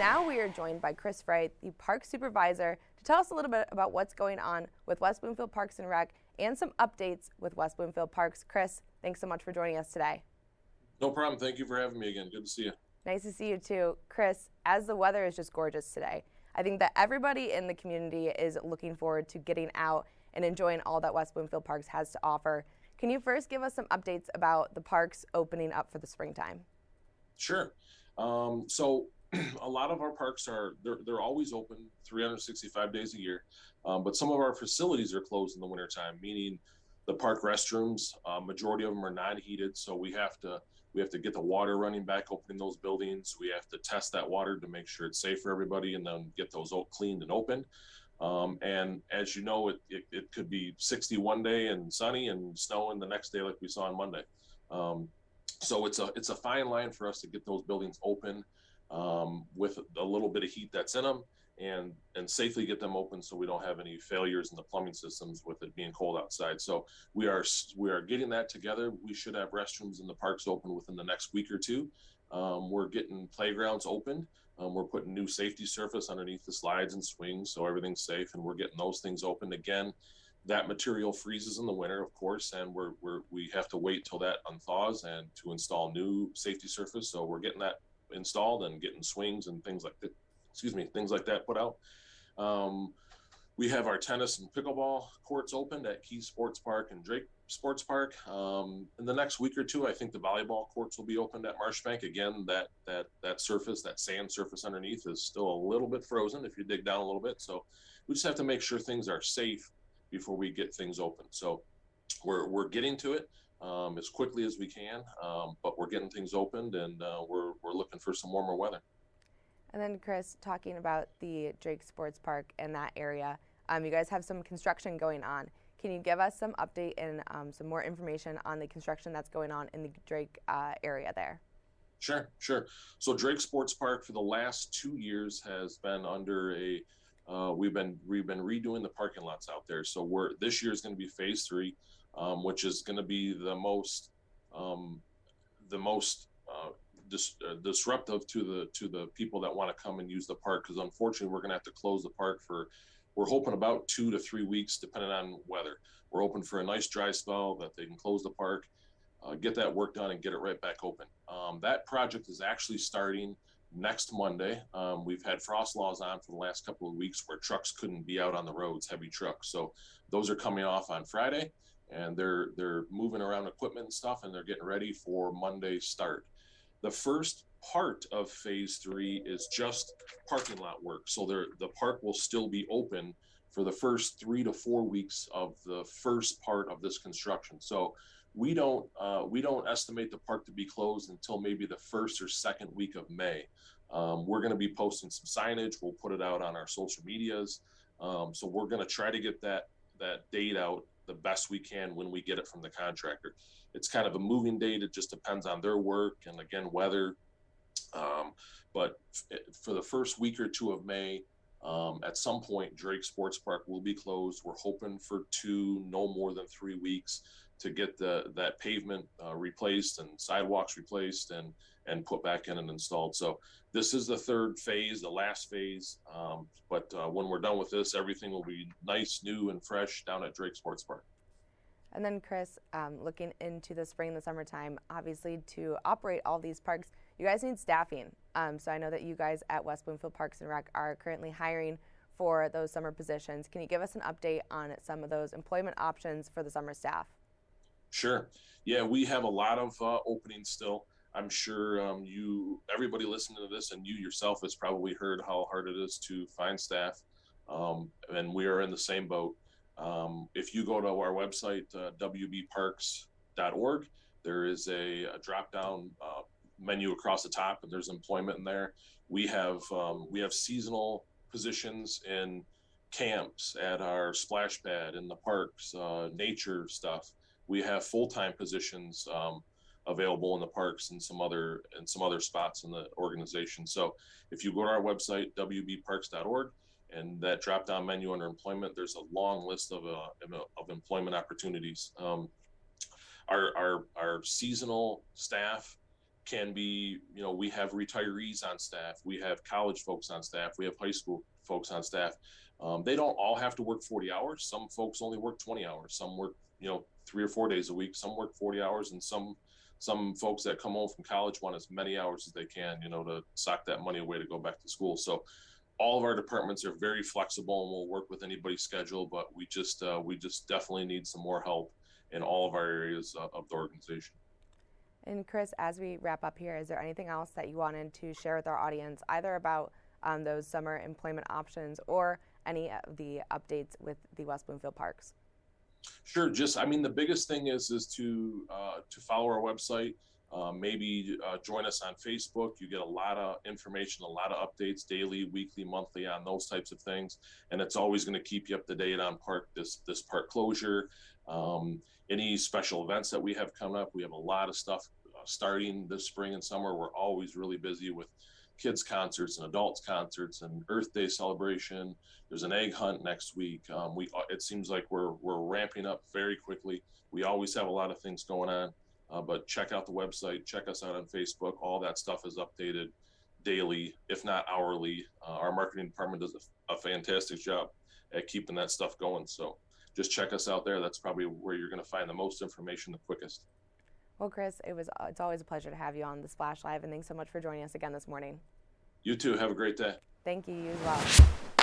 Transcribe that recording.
now we are joined by Chris Frey, the Park Supervisor, to tell us a little bit about what's going on with West Bloomfield Parks and Rec and some updates with West Bloomfield Parks. Chris, thanks so much for joining us today. No problem. Thank you for having me again. Good to see you. Nice to see you too. Chris, as the weather is just gorgeous today, I think that everybody in the community is looking forward to getting out and enjoying all that West Bloomfield Parks has to offer. Can you first give us some updates about the parks opening up for the springtime? Sure. So a lot of our parks they're always open 365 days a year, but some of our facilities are closed in the wintertime, meaning the park restrooms, majority of them are non-heated, so we have to get the water running back, opening those buildings. We have to test that water to make sure it's safe for everybody, and then get those cleaned and opened. And as you know, it could be 60 one day and sunny and snowing the next day, like we saw on Monday. So it's a fine line for us to get those buildings open with a little bit of heat that's in them, and safely get them open so we don't have any failures in the plumbing systems with it being cold outside. So we are getting that together. We should have restrooms in the parks open within the next week or two. We're getting playgrounds opened. We're putting new safety surface underneath the slides and swings so everything's safe, and we're getting those things opened again. That material freezes in the winter, of course, and we have to wait till that unthaws and to install new safety surface. So we're getting that installed and getting swings and things like that. Things like that put out. We have our tennis and pickleball courts opened at Key Sports Park and Drake Sports Park. In the next week or two, I think the volleyball courts will be opened at Marshbank. Again, that surface, that sand surface underneath, is still a little bit frozen if you dig down a little bit. So we just have to make sure things are safe before we get things open. So we're getting to it as quickly as we can, but we're getting things opened, and we're looking for some warmer weather. And then, Chris, talking about the Drake Sports Park and that area, you guys have some construction going on. Can you give us some update and some more information on the construction that's going on in the Drake area there? Sure. So Drake Sports Park for the last 2 years has been under we've been redoing the parking lots out there. So this year is going to be phase 3, which is going to be the most disruptive to the people that want to come and use the park, because unfortunately we're going to have to close the park we're hoping about 2 to 3 weeks depending on weather. We're hoping for a nice dry spell that they can close the park, get that work done, and get it right back open. That project is actually starting next Monday. We've had frost laws on for the last couple of weeks where trucks couldn't be out on the roads, heavy trucks. So those are coming off on Friday, and they're moving around equipment and stuff, and they're getting ready for Monday's start. The first part of phase 3 is just parking lot work. So the park will still be open for the first 3 to 4 weeks of the first part of this construction. So we don't estimate the park to be closed until maybe the first or second week of May. We're going to be posting some signage. We'll put it out on our social medias. So we're going to try to get that date out the best we can when we get it from the contractor. It's kind of a moving date. It just depends on their work and, again, weather. But for the first week or two of May, at some point, Drake Sports Park will be closed. We're hoping for 2, no more than 3 weeks, to get that pavement replaced and sidewalks replaced and put back in and installed. So this is the third phase, the last phase. But when we're done with this, everything will be nice, new, and fresh down at Drake Sports Park. And then, Chris, looking into the spring and the summertime, obviously to operate all these parks, you guys need staffing. So I know that you guys at West Bloomfield Parks and Rec are currently hiring for those summer positions. Can you give us an update on some of those employment options for the summer staff? Sure. Yeah, we have a lot of openings still. I'm sure everybody listening to this, and you yourself, has probably heard how hard it is to find staff, and we are in the same boat. If you go to our website, wbparks.org, there is a drop-down menu across the top, and there's employment in there. We have seasonal positions in camps, at our splash pad, in the parks, nature stuff. We have full-time positions available in the parks and some other spots in the organization. So if you go to our website, wbparks.org, and that drop-down menu under employment, there's a long list of employment opportunities. Our seasonal staff can be, we have retirees on staff, we have college folks on staff, we have high school folks on staff. They don't all have to work 40 hours. Some folks only work 20 hours. Some work, 3 or 4 days a week. Some work 40 hours, and some folks that come home from college want as many hours as they can, to sock that money away to go back to school. So all of our departments are very flexible, and we'll work with anybody's schedule, but we just definitely need some more help in all of our areas of the organization. And Chris, as we wrap up here, is there anything else that you wanted to share with our audience, either about those summer employment options or any of the updates with the West Bloomfield Parks? Sure. The biggest thing is to follow our website. Maybe join us on Facebook. You get a lot of information, a lot of updates daily, weekly, monthly on those types of things, and it's always going to keep you up to date on this park closure. Any special events that we have coming up. We have a lot of stuff starting this spring and summer. We're always really busy with kids concerts and adults concerts and Earth Day celebration. There's an egg hunt next week. It seems like we're ramping up very quickly. We always have a lot of things going on, but check out the website, check us out on Facebook. All that stuff is updated daily, if not hourly. Our marketing department does a fantastic job at keeping that stuff going. So just check us out there. That's probably where you're going to find the most information the quickest. Well, Chris, it's always a pleasure to have you on the Splash Live, and thanks so much for joining us again this morning. You too. Have a great day. Thank you. You as well.